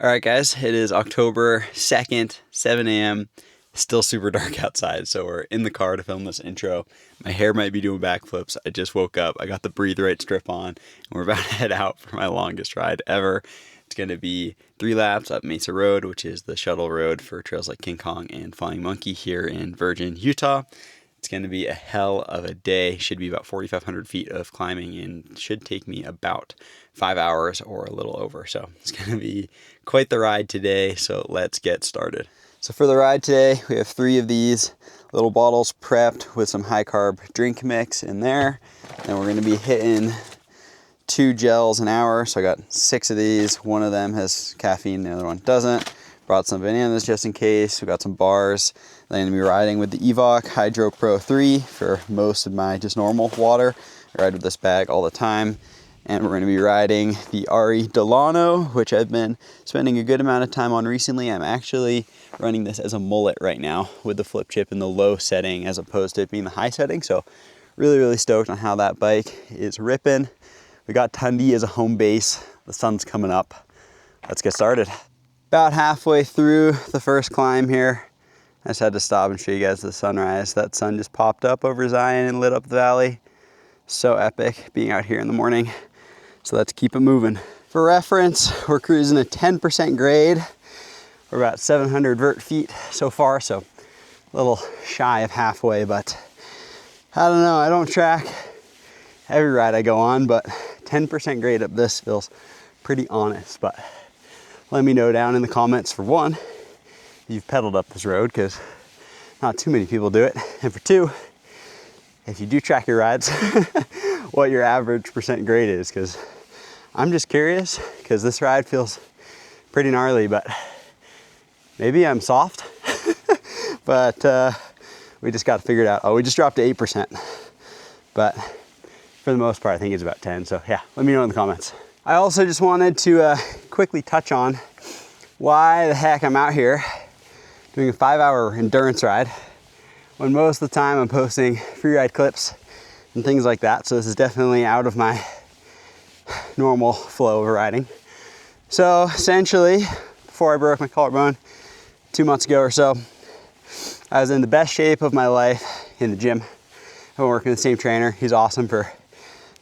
All right, guys, it is October 2nd, 7 a.m. Still super dark outside, so we're in the car to film this intro. My hair might be doing backflips. I just woke up. I got the Breathe Right strip on, and we're about to head out for my longest ride ever. It's going to be 3 laps up Mesa Road, which is the shuttle road for trails like King Kong and Flying Monkey here in Virgin, Utah. It's going to be a hell of a day. Should be about 4,500 feet of climbing and should take me about 5 hours or a little over. So it's going to be quite the ride today. So let's get started. So for the ride today, we have 3 of these little bottles prepped with some high carb drink mix in there. And we're going to be hitting 2 gels an hour. So I got 6 of these. One of them has caffeine, the other one doesn't. Brought some bananas just in case. We got some bars. Then I'm going to be riding with the Evoc Hydro Pro 3 for most of my just normal water. I ride with this bag all the time. And we're going to be riding the Ari Delano, which I've been spending a good amount of time on recently. I'm actually running this as a mullet right now with the flip chip in the low setting as opposed to it being the high setting. So really stoked on how that bike is ripping. We got Tundi as a home base. The sun's coming up. Let's get started. About halfway through the first climb here. I just had to stop and show you guys the sunrise. That sun just popped up over Zion and lit up the valley. So epic being out here in the morning. So let's keep it moving. For reference, we're cruising a 10% grade. We're about 700 vert feet so far, so a little shy of halfway, but I don't know, I don't track every ride I go on, but 10% grade up this feels pretty honest. But let me know down in the comments, for one, if you've pedaled up this road, because not too many people do it. And for 2, if you do track your rides, what your average percent grade is, because I'm just curious, because this ride feels pretty gnarly, but maybe I'm soft. But we just got to figure it out. Oh, we just dropped to 8%, but for the most part, I think it's about 10. So yeah, let me know in the comments. I also just wanted to quickly touch on why the heck I'm out here doing a 5-hour endurance ride when most of the time I'm posting free ride clips and things like that. So this is definitely out of my normal flow of riding. So essentially, before I broke my collarbone 2 months ago or so, I was in the best shape of my life in the gym. I've been working with the same trainer. He's awesome for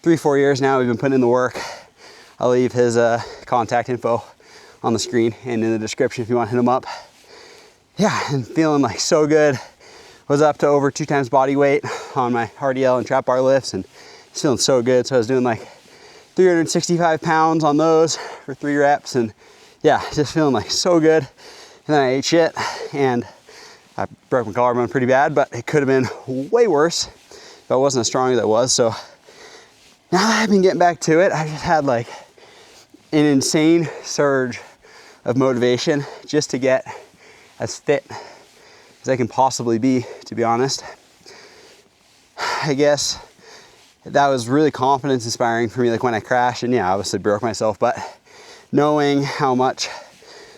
3-4 years now. We've been putting in the work. I'll leave his contact info on the screen and in the description if you want to hit him up. Yeah, and feeling like so good. Was up to over 2 times body weight on my RDL and trap bar lifts and feeling so good. So I was doing like 365 pounds on those for 3 reps, and yeah, just feeling like so good. And then I ate shit and I broke my collarbone pretty bad, but it could have been way worse if I wasn't as strong as I was. So now that I've been getting back to it, I just had like an insane surge of motivation just to get as fit as I can possibly be, to be honest. I guess that was really confidence inspiring for me, like when I crashed, and yeah, obviously broke myself, but knowing how much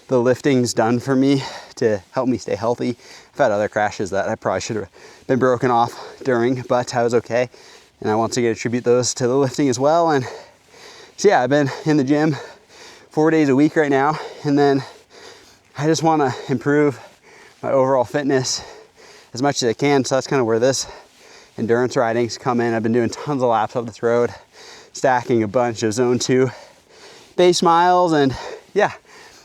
the lifting's done for me to help me stay healthy. I've had other crashes that I probably should have been broken off during, but I was okay. And I once again attribute those to the lifting as well. And so yeah, I've been in the gym 4 days a week right now. And then I just want to improve my overall fitness as much as I can. So that's kind of where this endurance riding's come in. I've been doing tons of laps up this road, stacking a bunch of zone 2 base miles, and yeah,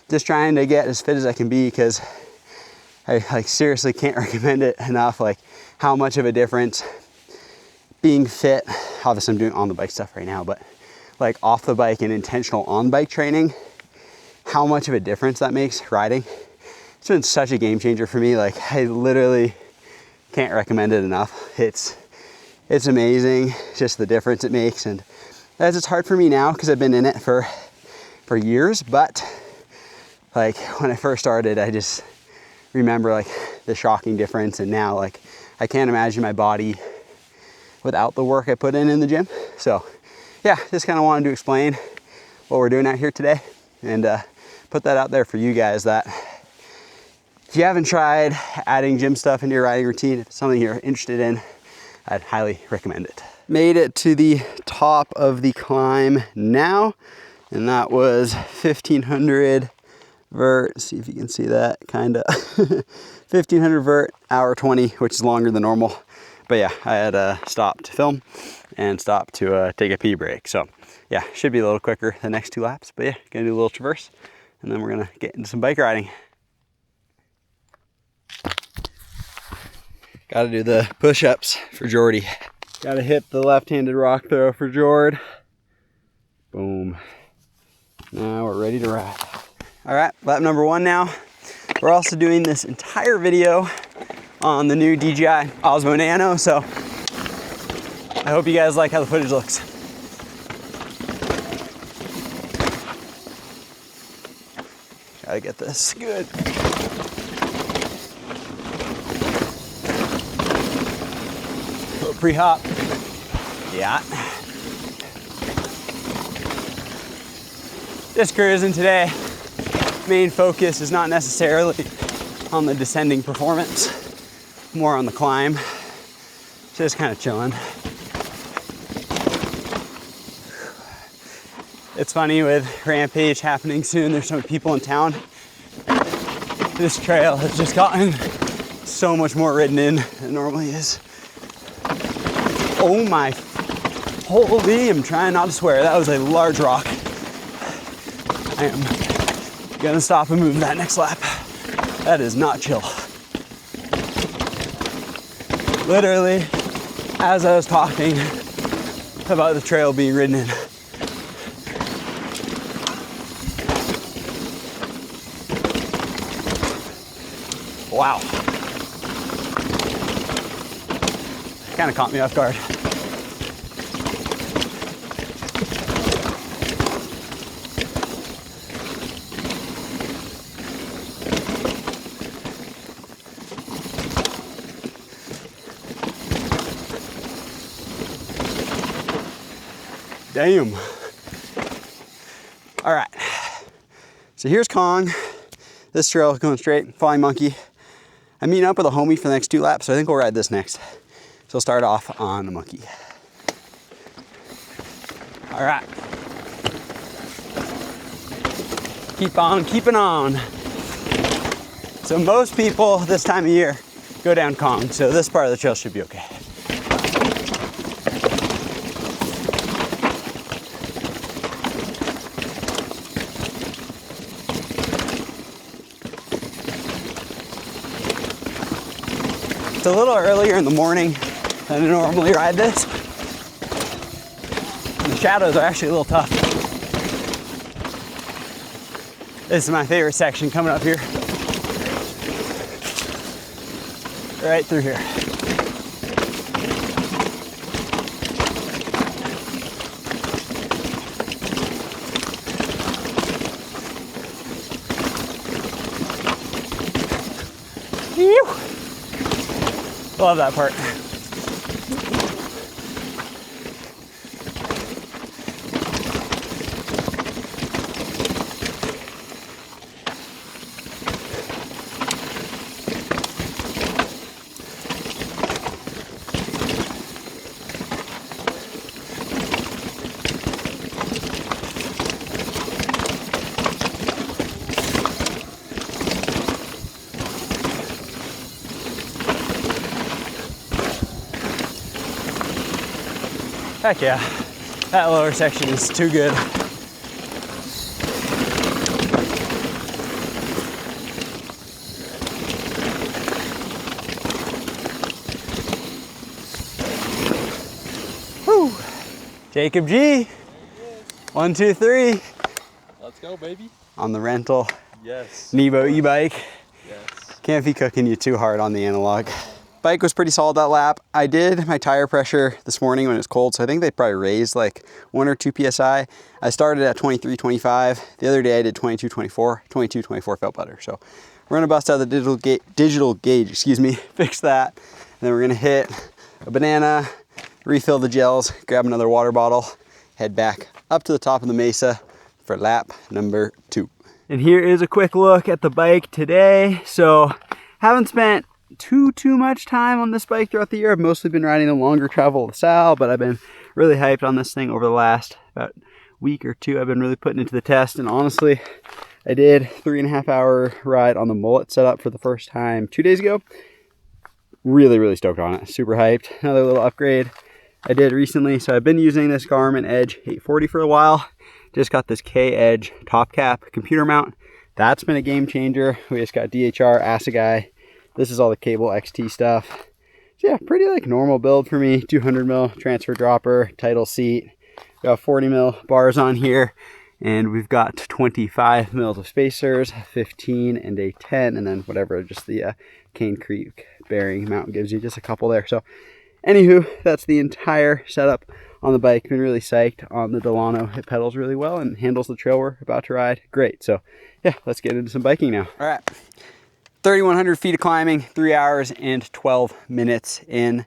just trying to get as fit as I can be, because I like seriously can't recommend it enough, like how much of a difference being fit. Obviously I'm doing on the bike stuff right now, but like off the bike and intentional on bike training, how much of a difference that makes riding. It's been such a game changer for me. Like I literally can't recommend it enough. It's amazing just the difference it makes. And as it's hard for me now because I've been in it for years, but like when I first started, I just remember like the shocking difference. And now like I can't imagine my body without the work I put in the gym. So yeah, just kind of wanted to explain what we're doing out here today and put that out there for you guys, that if you haven't tried adding gym stuff into your riding routine, if it's something you're interested in, I'd highly recommend it. Made it to the top of the climb now, and that was 1,500 vert. See if you can see that, kind of. 1500 vert, hour 20, which is longer than normal. But yeah, I had stopped to film and stopped to take a pee break. So yeah, should be a little quicker the next 2 laps. But yeah, gonna do a little traverse and then we're gonna get into some bike riding. Gotta do the push-ups for Jordy. Gotta hit the left-handed rock throw for Jord. Boom. Now we're ready to ride. All right, lap number 1 now. We're also doing this entire video on the new DJI Osmo Nano, so I hope you guys like how the footage looks. Gotta get this good. Little pre-hop. Yeah. Just cruising today. Main focus is not necessarily on the descending performance, more on the climb. Just kind of chilling. It's funny with Rampage happening soon, there's so many people in town. This trail has just gotten so much more ridden in than it normally is. Oh my, holy, I'm trying not to swear. That was a large rock. I am gonna stop and move that next lap. That is not chill. Literally, as I was talking about the trail being ridden in. Wow. Kind of caught me off guard. Damn. All right. So here's Kong. This trail is going straight, Flying Monkey. I'm meeting up with a homie for the next 2 laps, so I think we'll ride this next. So we'll start off on the Monkey. All right. Keep on keeping on. So most people this time of year go down Kong, so this part of the trail should be okay. It's a little earlier in the morning than I normally ride this. And the shadows are actually a little tough. This is my favorite section coming up here. Right through here. Love that part. Heck yeah, that lower section is too good. Woo! Jacob G. 1, 2, 3. Let's go, baby. On the rental. Yes. Nebo e-bike. Yes. Can't be cooking you too hard on the analog. Bike was pretty solid that lap. I did my tire pressure this morning when it was cold, so I think they probably raised like 1 or 2 PSI. I started at 23, 25. The other day I did 22, 24. 22, 24 felt better. So we're gonna bust out the digital gauge, fix that. And then we're gonna hit a banana, refill the gels, grab another water bottle, head back up to the top of the mesa for lap number 2. And here is a quick look at the bike today. So haven't spent too much time on this bike throughout the year. I've mostly been riding the longer travel LaSalle, but I've been really hyped on this thing over the last about week or 2. I've been really putting it to the test, and honestly, I did 3.5 hour ride on the mullet setup for the first time 2 days ago. Really stoked on it. Super hyped. Another little upgrade I did recently. So I've been using this Garmin Edge 840 for a while. Just got this K-Edge top cap computer mount. That's been a game changer. We just got DHR, Assegai. This is all the cable XT stuff. So yeah, pretty like normal build for me. 200 mil transfer dropper, title seat. Got 40 mil bars on here. And we've got 25 mils of spacers, 15 and a 10, and then whatever just the Cane Creek bearing mount gives you, just a couple there. So anywho, that's the entire setup on the bike. Been really psyched on the Delano. It pedals really well and handles the trail we're about to ride great. So yeah, let's get into some biking now. All right, 3,100 feet of climbing, 3 hours and 12 minutes in.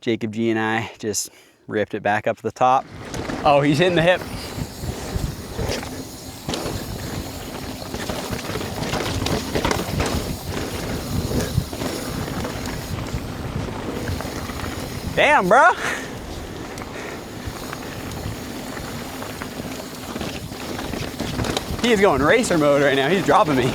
Jacob G and I just ripped it back up to the top. Oh, he's hitting the hip. Damn, bro. He is going racer mode right now. He's dropping me.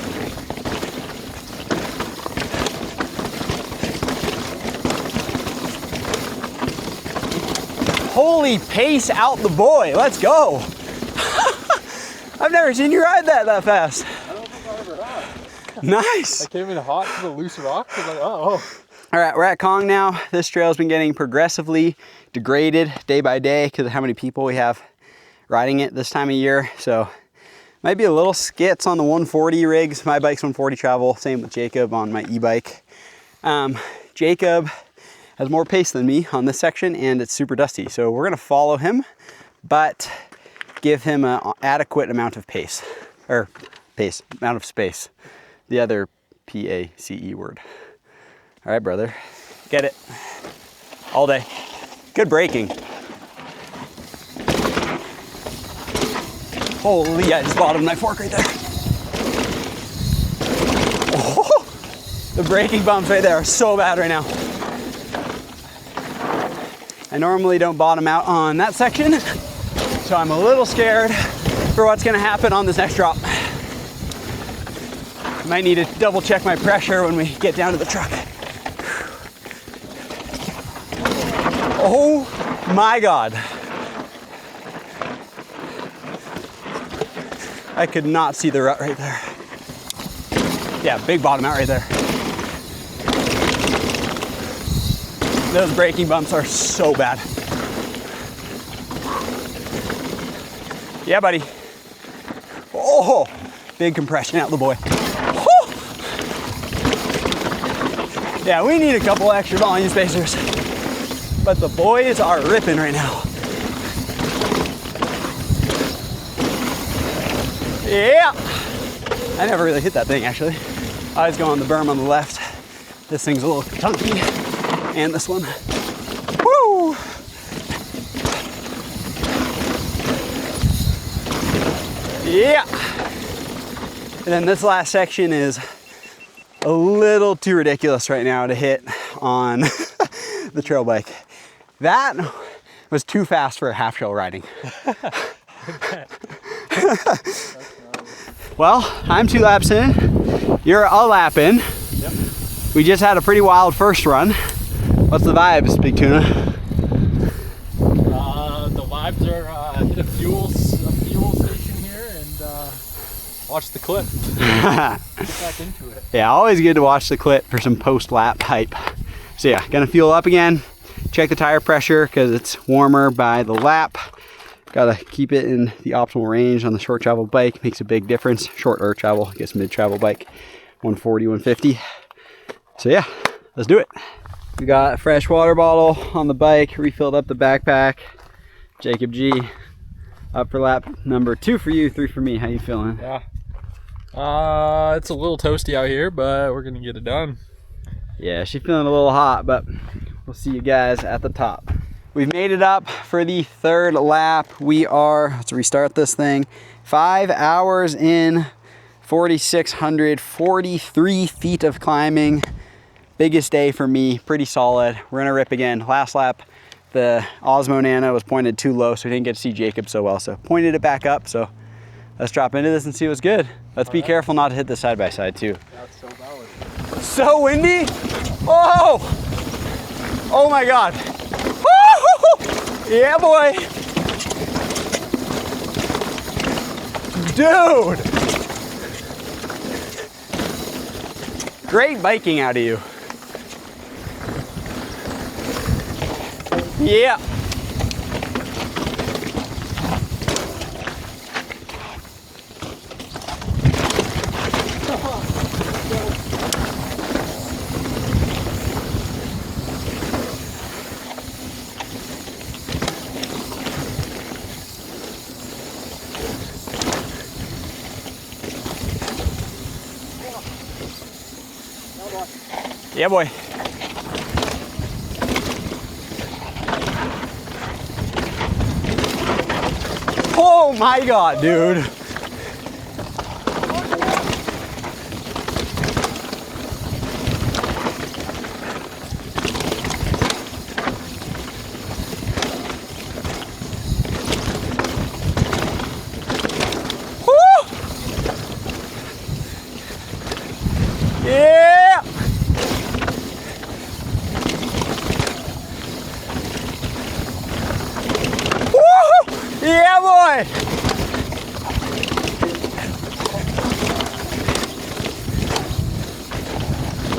Holy pace out the boy. Let's go. I've never seen you ride that fast. I don't think I ever have. Nice. I came in hot to the loose rocks. I was like, oh. All right, we're at Kong now. This trail's been getting progressively degraded day by day because of how many people we have riding it this time of year. So might be a little skits on the 140 rigs. My bike's 140 travel, same with Jacob on my e-bike. Jacob has more pace than me on this section and it's super dusty. So we're gonna follow him, but give him an adequate amount of pace, or amount of space. The other P-A-C-E word. All right, brother, get it all day. Good braking. Holy, I just bottomed my fork right there. Oh, the braking bumps right there are so bad right now. I normally don't bottom out on that section, so I'm a little scared for what's gonna happen on this next drop. Might need to double check my pressure when we get down to the truck. Oh my God. I could not see the rut right there. Yeah, big bottom out right there. Those braking bumps are so bad. Yeah, buddy. Oh, big compression out the boy. Whew. Yeah, we need a couple extra volume spacers. But the boys are ripping right now. Yeah. I never really hit that thing actually. I was going on the berm on the left. This thing's a little chunky. And this one. Woo! Yeah. And then this last section is a little too ridiculous right now to hit on the trail bike. That was too fast for a half shell riding. Well, I'm 2 laps in. You're a lap in. Yep. We just had a pretty wild first run. What's the vibes, Big Tuna? The vibes are hit a fuel station here and watch the clip. Get back into it. Yeah, always good to watch the clip for some post-lap hype. So yeah, gonna fuel up again. Check the tire pressure because it's warmer by the lap. Gotta keep it in the optimal range on the short travel bike. Makes a big difference. Shorter travel, I guess mid travel bike, 140, 150. So yeah, let's do it. We got a fresh water bottle on the bike, refilled up the backpack. Jacob G, up for lap number 2 for you, 3 for me. How you feeling? Yeah. It's a little toasty out here, but we're gonna get it done. Yeah, she's feeling a little hot, but we'll see you guys at the top. We've made it up for the 3rd lap. We are, let's restart this thing, 5 hours in, 4,643 feet of climbing. Biggest day for me, pretty solid. We're gonna rip again. Last lap, the Osmo Nano was pointed too low, so we didn't get to see Jacob so well. So pointed it back up, so let's drop into this and see what's good. Let's be careful not to hit the side by side too. That's so valid. So windy. Oh, oh my God. Woo! Yeah, boy. Dude. Great biking out of you. Yeah. Yeah, boy. Oh my God, dude. Woo! Yeah. Yeah, boy!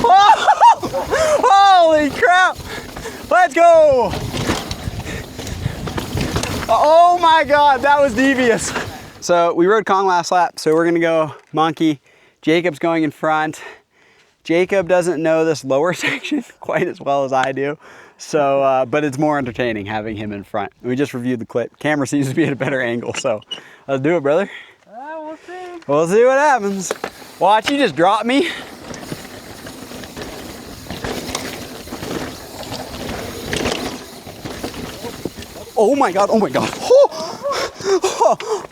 Oh, holy crap! Let's go! Oh my God, that was devious. So we rode Kong last lap, so we're gonna go monkey. Jacob's going in front. Jacob doesn't know this lower section quite as well as I do. So, but it's more entertaining having him in front. We just reviewed the clip. Camera seems to be at a better angle, so let's do it, brother. We'll see. We'll see what happens. Watch, you just drop me. Oh my God, oh my God. Oh. Oh.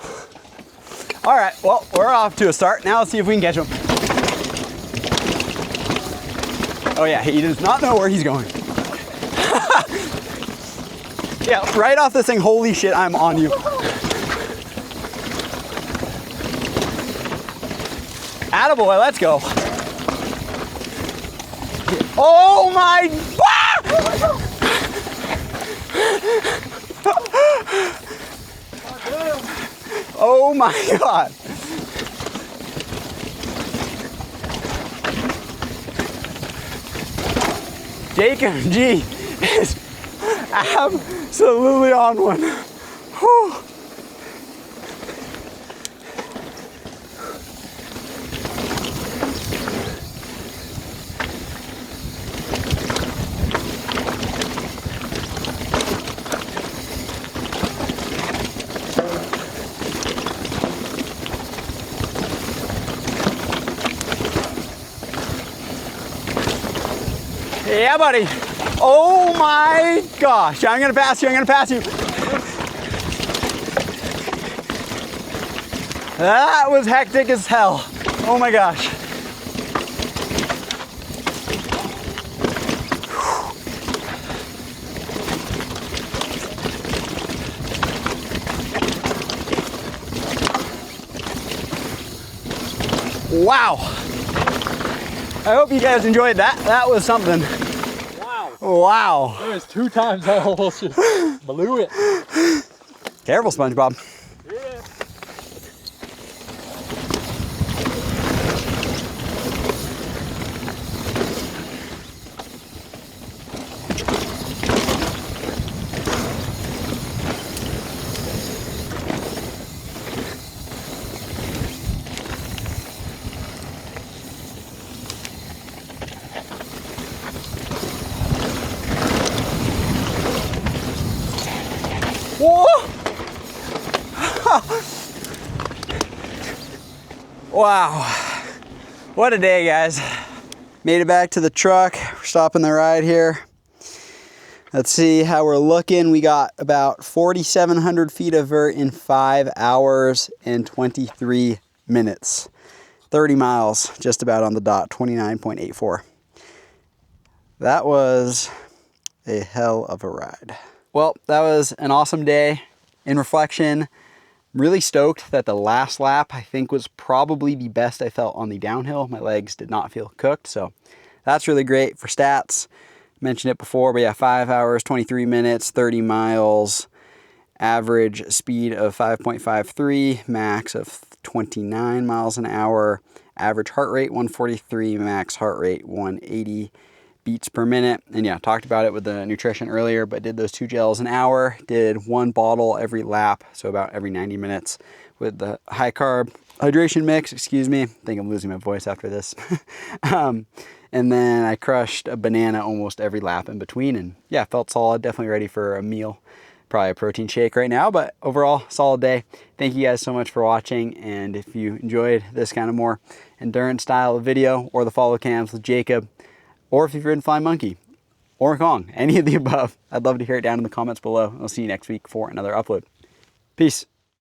All right, well, we're off to a start. Now let's see if we can catch him. Oh yeah, he does not know where he's going. Yeah, right off this thing, holy shit, I'm on you. Attaboy, let's go. Oh my, oh my God. Jacob G is absolutely on one. Whew. Yeah, buddy. Oh my gosh. I'm gonna pass you, I'm gonna pass you. That was hectic as hell. Oh my gosh. Wow. I hope you guys enjoyed that. That was something. Wow. Wow. There was 2 times I almost just blew it. Careful, SpongeBob. Yeah. Whoa! Wow. What a day, guys. Made it back to the truck. We're stopping the ride here. Let's see how we're looking. We got about 4,700 feet of vert in 5 hours and 23 minutes. 30 miles, just about on the dot, 29.84. That was a hell of a ride. Well, that was an awesome day. In reflection, Really stoked that the last lap, I think, was probably the best I felt on the downhill. My legs did not feel cooked, so that's really great for stats. Mentioned it before, but yeah, 5 hours, 23 minutes, 30 miles, average speed of 5.53, max of 29 miles an hour, average heart rate 143, max heart rate 180 beats per minute. And yeah, talked about it with the nutrition earlier, but did those 2 gels an hour, did 1 bottle every lap, so about every 90 minutes with the high carb hydration mix. Excuse me, I think I'm losing my voice after this. And then I crushed a banana almost every lap in between, and yeah, felt solid, definitely ready for a meal. Probably a protein shake right now, but overall, solid day. Thank you guys so much for watching, and if you enjoyed this kind of more endurance style of video, or the follow cams with Jacob, or if you've ridden Flying Monkey or Kong, any of the above, I'd love to hear it down in the comments below. I'll see you next week for another upload. Peace.